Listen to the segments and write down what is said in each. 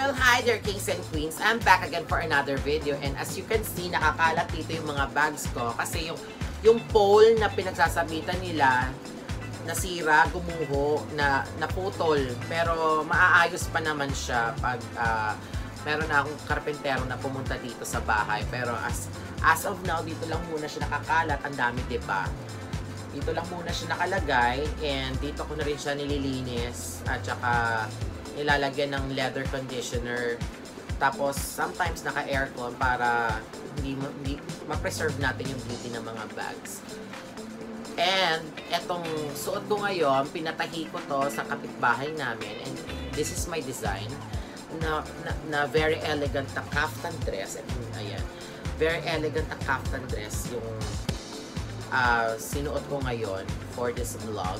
Well, hi there, kings and queens. I'm back again for another video. And as you can see, nakakalat dito yung mga bags ko. Kasi yung pole na pinagsasabitan nila, nasira, gumuho, naputol. Pero maaayos pa naman siya pag meron na akong karpentero na pumunta dito sa bahay. Pero as of now, dito lang muna siya nakakalat. Ang dami, diba? Dito lang muna siya nakalagay. And dito ko na rin siya nililinis. At saka ilalagyan ng leather conditioner. Tapos, sometimes naka-aircon para hindi ma-preserve natin yung beauty ng mga bags. And, etong suot ko ngayon, pinatahi ko to sa kapitbahay namin. And this is my design na very elegant na kaftan dress. Ayan. Very elegant na kaftan dress yung sinuot ko ngayon for this vlog.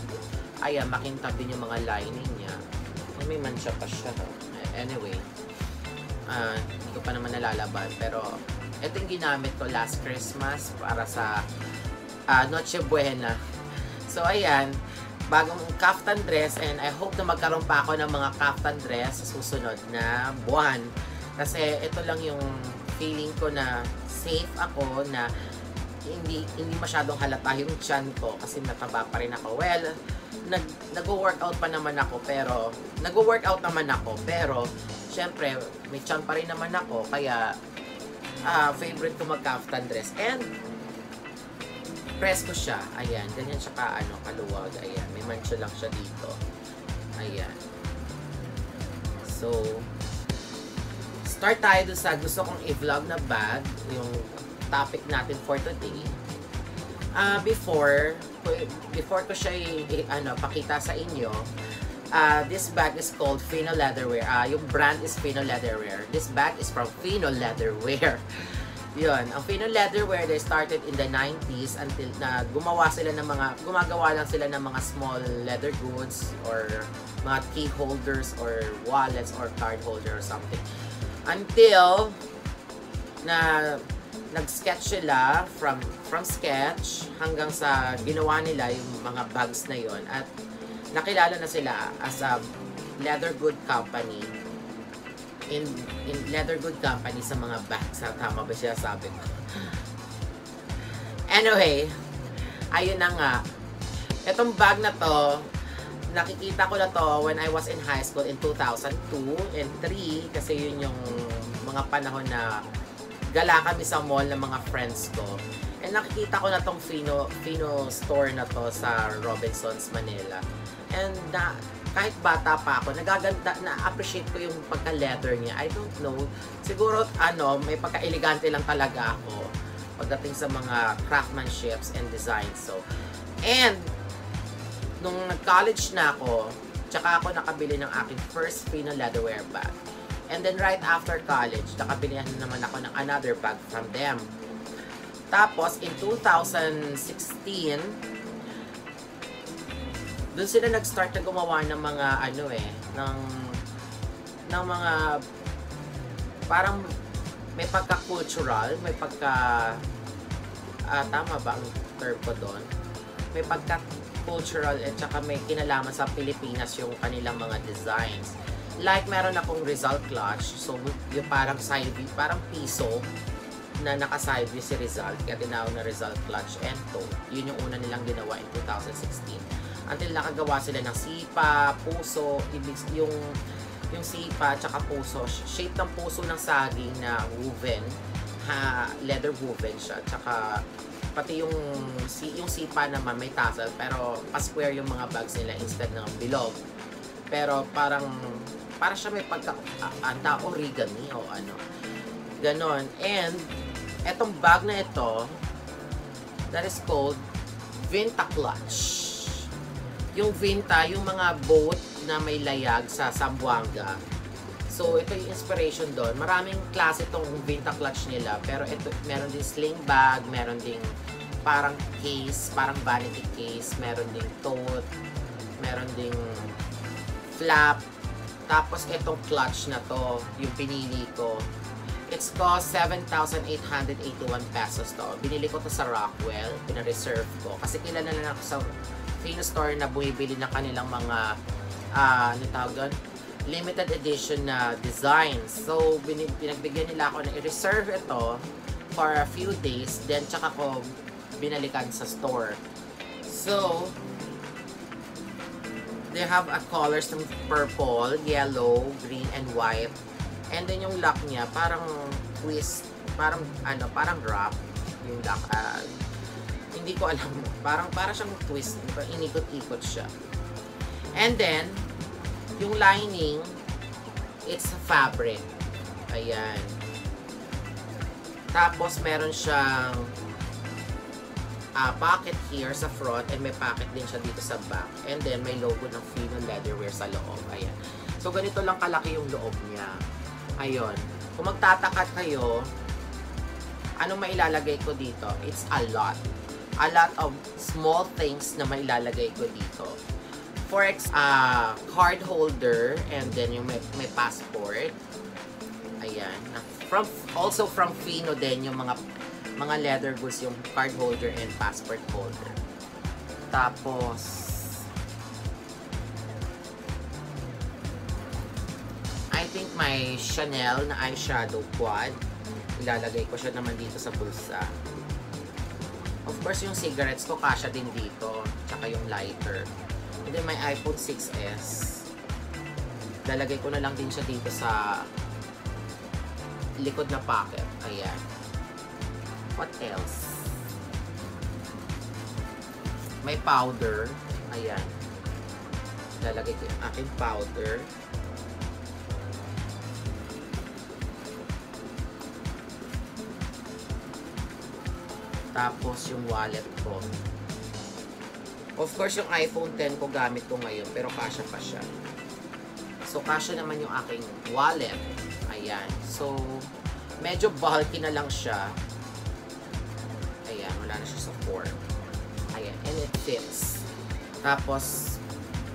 Ayan, makintab din yung mga lining niya. May mancha pa siya. Anyway, hindi ko pa naman nalalaban. Pero, ito yung ginamit ko last Christmas para sa Noche Buena. So, ayan. Bagong kaftan dress. And I hope na magkaroon pa ako ng mga kaftan dress sa susunod na buwan. Kasi, ito lang yung feeling ko na safe ako na hindi masyadong halata yung tiyan ko kasi mataba pa rin ako. Well, nag-workout pa naman ako pero syempre may tiyan pa rin naman ako kaya favorite ko mag-kaftan dress and press ko siya. Ayan, ganyan siya kaluwag. Ayan, may mancha lang siya dito. Ayan. So, start tayo dun sa gusto kong i-vlog na bag, yung topic natin for today. Before ko siya pakita sa inyo, this bag is called Fino Leatherware. Yung brand is Fino Leatherware. This bag is from Fino Leatherware. Yun, ang Fino Leatherware, they started in the 90s until na gumagawa lang sila ng mga small leather goods or mga key holders or wallets or card holder or something. Until na nag-sketch sila from sketch hanggang sa ginawa nila yung mga bags na yon at nakilala na sila as a leather good company in leather good company sa mga bags. Tama ba siya sabi ko? Anyway, ayun na nga. Itong bag na to, nakikita ko na to when I was in high school in 2002 and 3 kasi yun yung mga panahon na gala kami sa mall ng mga friends ko. And nakikita ko na tong Fino store na to sa Robinsons, Manila. And kahit bata pa ako, na-appreciate ko yung pagka-leather niya. I don't know. Siguro, may pagka-elegante lang talaga ako pagdating sa mga craftsmanships and designs. So, and, nung nag-college na ako, tsaka ako nakabili ng aking first Fino leatherware bag. And then right after college, nakabilihan naman ako ng another bag from them. Tapos, in 2016, doon sila nag-start na gumawa ng mga ng mga parang may pagka-cultural, may pagka tama ba ang term ko doon? May pagka-cultural at saka may kinalaman sa Pilipinas yung kanilang mga designs. Like, meron akong Rizal clutch. So, yung parang side view, parang piso na naka-side view si Rizal. Kaya tinawag na Rizal clutch and toe. Yun yung una nilang ginawa in 2016. Until nakagawa sila ng sipa, puso, yung sipa, tsaka puso. Shape ng puso ng saging na woven. Leather woven siya. Tsaka, pati yung sipa naman may tassel. Pero, pa-square yung mga bags nila instead ng bilog. Pero, para siya may origami o ganon. And etong bag na ito, that is called Vinta clutch. Yung Vinta, yung mga boat na may layag sa Zamboanga. So ito yung inspiration doon. Maraming klase itong Vinta clutch nila, pero ito meron din sling bag, meron ding parang case, parang vanity case, meron ding tote, meron ding flap. Tapos, itong clutch na to, yung pinili ko, it's cost 7,881 pesos to. Binili ko to sa Rockwell, pina-reserve ko. Kasi kilala na ako sa Fino store na bumibili ng kanilang mga, limited edition na designs. So, pinagbigyan nila ako na i-reserve ito for a few days, then tsaka ko binalikan sa store. So, they have a colors ng purple, yellow, green, and white. And then yung lock niya, parang twist, parang wrap. Yung lock, hindi ko alam. Parang siyang twist, inikot-ikot siya. And then, yung lining, it's fabric. Ayan. Tapos, meron siyang pocket here sa front and may pocket din siya dito sa back. And then, may logo ng Fino Leatherwear sa loob. Ayan. So, ganito lang kalaki yung loob niya. Ayun. Kung magtataka kayo, anong mailalagay ko dito? It's a lot. A lot of small things na mailalagay ko dito. For card holder, and then yung may passport. Ayan. Also from Fino din yung mga leather goods, yung card holder and passport holder. Tapos, I think may Chanel na eyeshadow quad. Ilalagay ko siya naman dito sa bulsa. Of course, yung cigarettes ko kasya din dito. Tsaka yung lighter. And then may iPhone 6s. Lalagay ko na lang din siya dito sa likod na pocket. Ayan. What else? May powder. Ayan. Lalagay ko yung aking powder. Tapos yung wallet ko. Of course, yung iPhone 10 ko gamit ko ngayon, pero kasya pa siya. So, kasya naman yung aking wallet. Ayan. So, medyo bulky na lang siya. Ayan, wala na siya sa form. Ayan, and it fits. Tapos,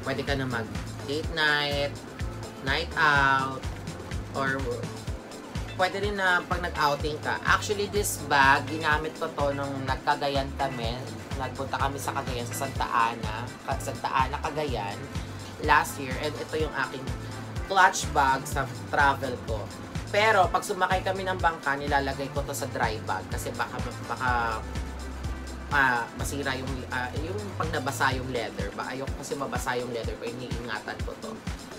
pwede ka na mag-date night, night out, or pwede rin na pag nag-outing ka. Actually, this bag, ginamit ko to nung nagkagayan kami. Nagpunta kami sa Cagayan, sa Santa Ana, Cagayan, last year. And ito yung aking clutch bag sa travel ko. Pero, pag sumakay kami ng bangka, nilalagay ko to sa dry bag. Kasi baka masira yung pag nabasa yung leather. Ayoko kasi mabasa yung leather ko, iniingatan ko to.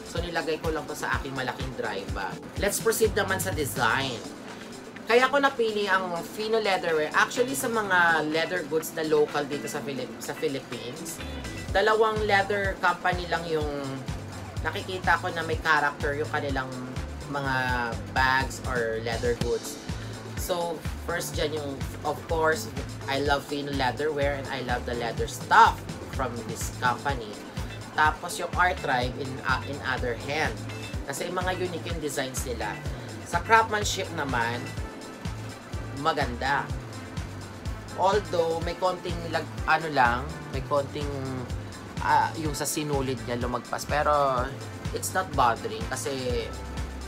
So, nilagay ko lang to sa aking malaking dry bag. Let's proceed naman sa design. Kaya ko napili ang Fino Leatherwear. Actually, sa mga leather goods na local dito sa Philippines, dalawang leather company lang yung nakikita ko na may character yung kanilang mga bags or leather goods. So, first dyan yung, of course, I love Fino Leatherwear and I love the leather stuff from this company. Tapos yung R-Tribe in other hand. Kasi mga unique yung designs nila. Sa craftsmanship naman, maganda. Although, may konting, may konting, yung sa sinulid niya lumagpas. Pero, it's not bothering kasi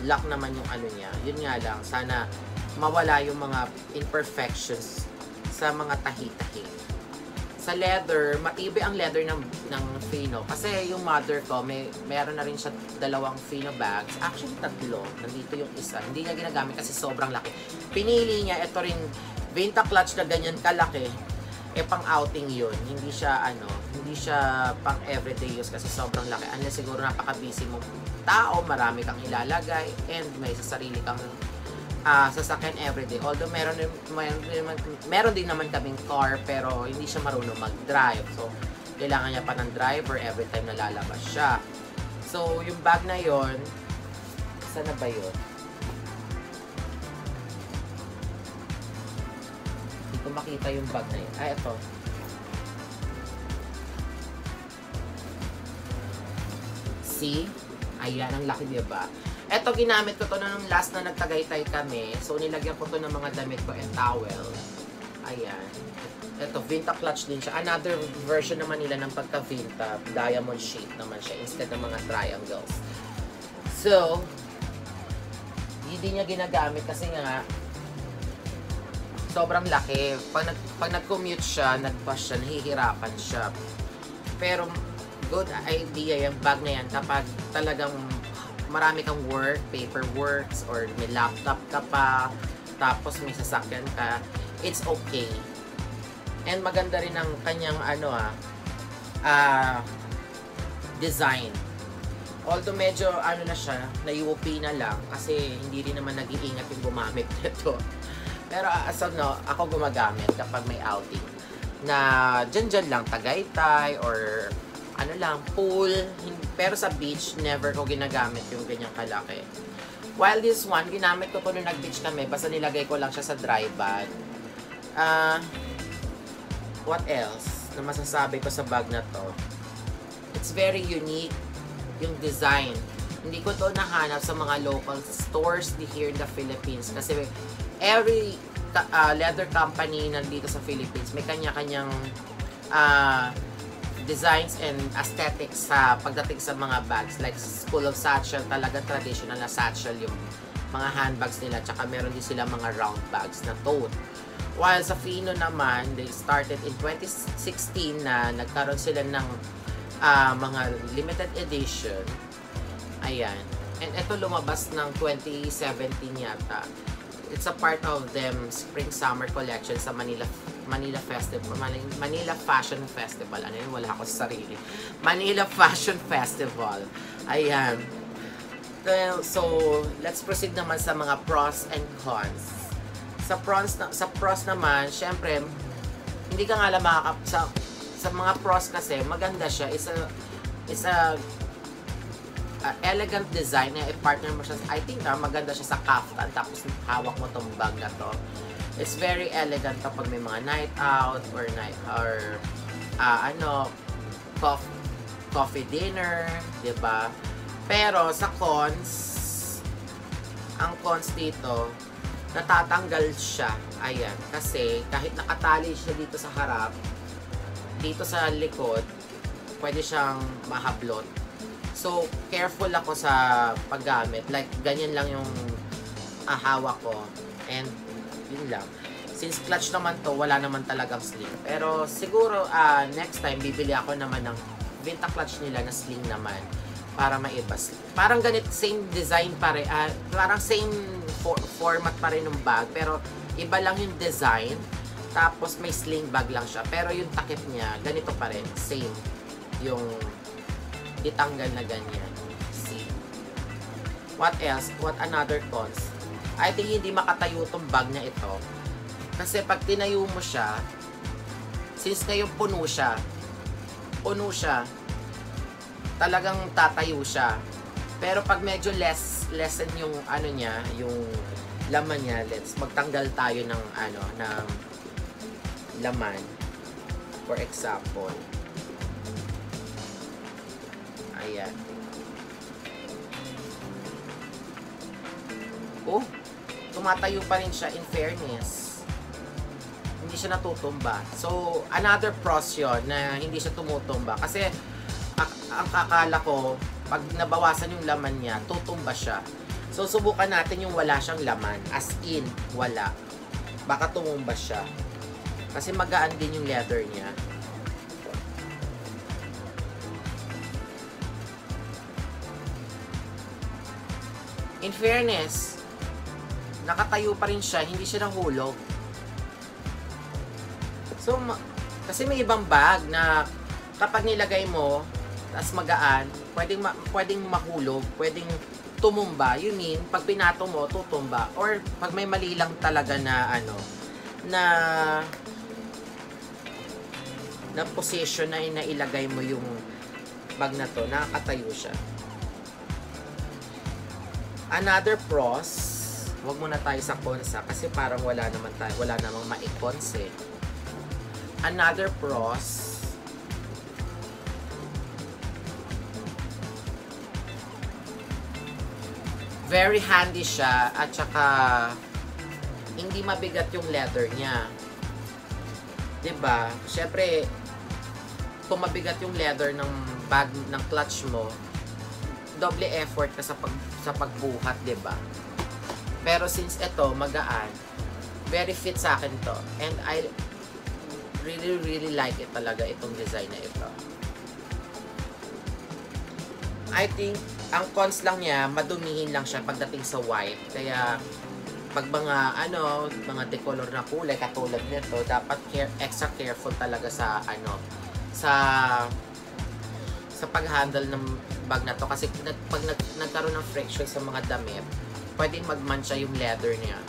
lock naman yung niya. Yun nga lang, sana mawala yung mga imperfections sa mga tahi-tahi. Sa leather, matibay ang leather ng Fino. Kasi yung mother ko, meron na rin siya dalawang Fino bags. Actually, 3. Nandito yung isa. Hindi niya ginagamit kasi sobrang laki. Pinili niya, ito rin, Vinta clutch na ganyan kalaki. Pang outing yun. Hindi siya, pang everyday use kasi sobrang laki. Unless siguro napaka-busy mong tao, marami kang ilalagay, and may sarili kang sasakyan everyday. Although meron din naman kaming car, pero hindi siya marunong mag-drive. So, kailangan niya pa ng driver every time na lalabas siya. So, yung bag na yon, saan na ba yun? Hindi ko makita yung bag na yun. Ito. See? Ayan, ang laki, diba? Ito, ginamit ko to nung last na nagtagaytay kami. So, nilagyan ko to ng mga damit ko and towel. Ayan. Ito, Vinta clutch din siya. Another version naman nila ng pagka-Vinta. Diamond shape naman siya instead ng mga triangles. So, hindi niya ginagamit kasi nga sobrang laki. Pag nag-commute siya, nag-bus siya, nahihirapan siya. Pero, good idea yung bag na yan kapag talagang marami kang work, paperworks, or may laptop ka pa, tapos may sasakyan ka, it's okay. And maganda rin ang kanyang design. Although medyo na siya, na-UP na lang kasi hindi rin naman nag-iingat yung gumamit nito. Pero as of now, ako gumagamit kapag may outing. Na dyan lang, Tagaytay or pool. Pero sa beach, never ko ginagamit yung ganyang kalaki. While this one, ginamit ko po nung nag-beach kami, basta nilagay ko lang siya sa dry bag. What else na masasabi ko sa bag na to? It's very unique yung design. Hindi ko to nahanap sa mga local stores here in the Philippines kasi every leather company nandito sa Philippines may kanya-kanyang designs and aesthetics sa pagdating sa mga bags. Like School of Satchel, talaga traditional na satchel yung mga handbags nila. Tsaka meron din sila mga round bags na tote. While sa Fino naman, they started in 2016 na nagkaroon sila ng mga limited edition. Ayan. And ito lumabas ng 2017 yata. It's a part of them Spring-Summer collection sa Manila Festival. Manila Fashion Festival. Ano yun? Wala ako sa sarili. Manila Fashion Festival. Ayan. So, let's proceed naman sa mga pros and cons. Sa pros naman, syempre, hindi ka nga alam sa mga pros kasi, maganda siya. It's a elegant design na i-partner mo siya. I think maganda siya sa kaftan, tapos hawak mo tong bag na to. It's very elegant kapag may mga night out or coffee dinner, 'di ba? Pero sa cons, ang cons dito, natatanggal siya. Ayan, kasi kahit nakatali siya dito sa harap, dito sa likod, pwede siyang mahablot. So, careful ako sa paggamit. Like, ganyan lang yung hawak ko. And, yun lang. Since clutch naman to, wala naman talagang sling. Pero, siguro, next time, bibili ako naman ng Vinta clutch nila na sling naman. Para maiba. Parang ganit, same design pa rin. Parang same format pa rin ng bag. Pero, iba lang yung design. Tapos, may sling bag lang siya. Pero, yung takip niya, ganito pa rin. Same. Yung itanggal na ganyan. See? What else? What another cons? I think hindi makatayo tong bag na ito. Kasi pag tinayo mo siya, since ngayon puno siya, talagang tatayo siya. Pero pag medyo lessen yung niya, yung laman niya, let's magtanggal tayo ng ng laman. For example, ayan. Oh, tumatayo pa rin siya in fairness. Hindi siya natutumba. So, another pros yun na hindi siya tumutumba. Kasi, ang kakala ko, pag nabawasan yung laman niya, tutumba siya. So, subukan natin yung wala siyang laman. As in, wala. Baka tumumba siya. Kasi magaan din yung leather niya. In fairness, nakatayo pa rin siya, hindi siya nahulog. So, kasi may ibang bag na kapag nilagay mo, tas magaan, pwedeng mahulog, pwedeng tumumba. You mean, pag pinato mo, tutumba. Or pag may mali lang talaga na na position na ilagay mo yung bag na to, nakakatayo siya. Another pros, wag muna tayo sa cons kasi parang wala namang ma-cons eh. Another pros, very handy siya at saka hindi mabigat yung leather niya. 'Di ba? Syempre, kung mabigat yung leather ng bag ng clutch mo, doble effort ka sa pagbuhat, 'di ba? Pero since ito magaan, very fit sa akin to. And I really like it talaga itong design na ito. I think ang cons lang niya, madumihin lang siya pagdating sa white. Kaya, pag mga decolor na kulay, katulad nito, dapat extra careful talaga sa, sa pag-handle ng bag na to. Kasi pag nagkaroon ng friction sa mga damit, pwedeng magmancha yung leather niya.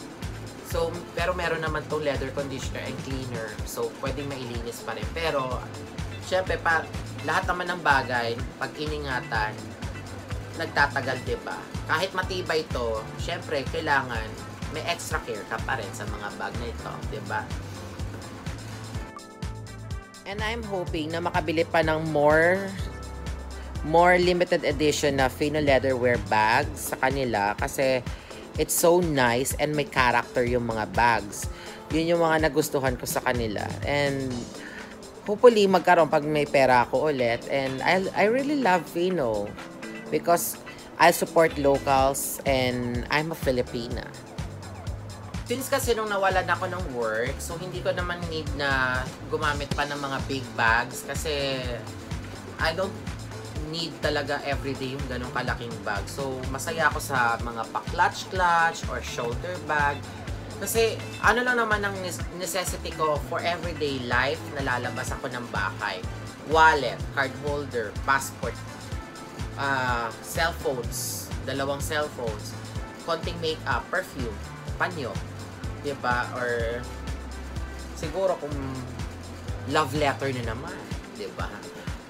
So, pero meron naman tong leather conditioner and cleaner. So, pwedeng mailinis pa rin. Pero, syempre, lahat naman ng bagay, pag iningatan, nagtatagal, diba? Kahit matibay ito, syempre, kailangan may extra care ka pa rin sa mga bag na ito, diba? And I'm hoping na makabili pa ng more limited edition na Fino leatherware bags sa kanila kasi it's so nice and may character yung mga bags. Yun yung mga nagustuhan ko sa kanila. And hopefully, magkaroon pag may pera ako ulit. And I really love Fino. Because I support locals and I'm a Filipina. Since kasi nung nawalan ako ng work, so hindi ko naman need na gumamit pa ng mga big bags kasi I don't need talaga everyday yung ganong kalaking bag. So masaya ako sa mga pa-clutch or shoulder bag. Kasi ano lang naman ang necessity ko for everyday life na lalabas ako ng bahay. Wallet, card holder, passport, cellphones, 2 cellphones, konting makeup, perfume, panyo, diba? Or siguro kung love letter na naman, diba?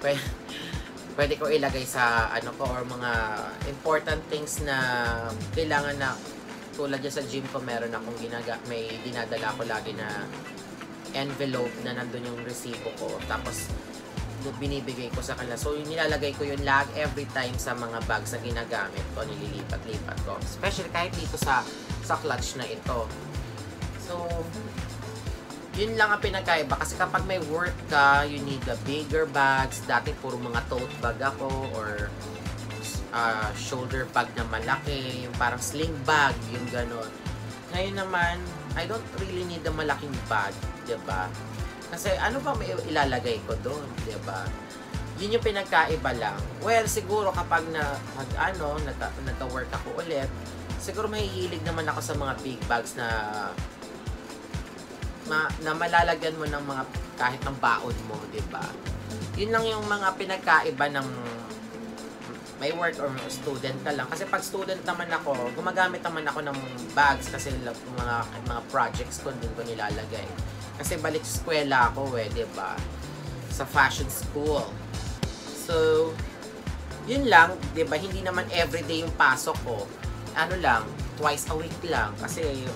Pwede ko ilagay sa or mga important things na kailangan na, tulad dyan sa gym ko, meron akong may dinadala ko lagi na envelope na nandun yung resibo ko. Tapos binibigay ko sa kanila. So, nilalagay ko yun every time sa mga bags na ginagamit ko, nililipat-lipat ko. Especially kahit dito sa clutch na ito. So, yun lang ang pinagkaiba. Kasi kapag may work ka, you need the bigger bags. Dati puro mga tote bag ako or shoulder bag na malaki. Yung parang sling bag, yung ganon. Ngayon naman, I don't really need a malaking bag, diba? Kasi ano ba may ilalagay ko doon, 'di ba? Yun yung pinagkaiba lang. Well, siguro kapag nagka-work ako ulit, siguro mahihilig naman ako sa mga big bags na malalagyan mo ng mga kahit ng baon mo, 'di ba? Yun lang yung mga pinagkaiba ng may work or student ka lang. Kasi pag student naman ako, gumagamit naman ako ng bags kasi mga projects ko din ko nilalagay. Kasi balik sa eskwela ako diba? Sa fashion school. So, yun lang, diba? Hindi naman everyday yung pasok ko. Twice a week lang. Kasi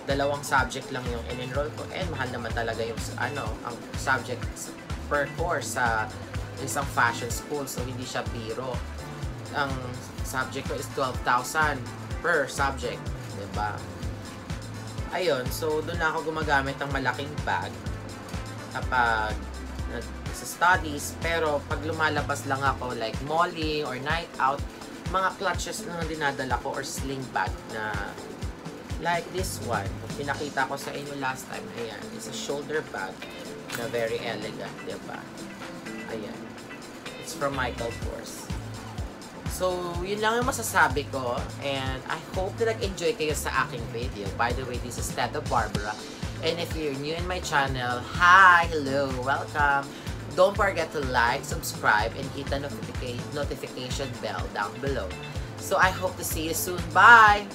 2 subject lang yung in-enroll ko. And mahal naman talaga yung ang subjects per course sa isang fashion school. So, hindi siya biro. Ang subject ko is 12,000 per subject. Diba? Ayun, so doon na ako gumagamit ng malaking bag kapag sa studies. Pero pag lumalabas lang ako like malling or night out, mga clutches na dinadala ko or sling bag na like this one. Pinakita ko sa inyo last time. Ayan, it's a shoulder bag na very elegant, diba? Ayan. It's from Michael Kors. So, yun lang yung masasabi ko. And I hope na nag-enjoy kayo sa aking video. By the way, this is Teta Barbara. And if you're new in my channel, hi, hello, welcome. Don't forget to like, subscribe, and hit the notification bell down below. So, I hope to see you soon. Bye!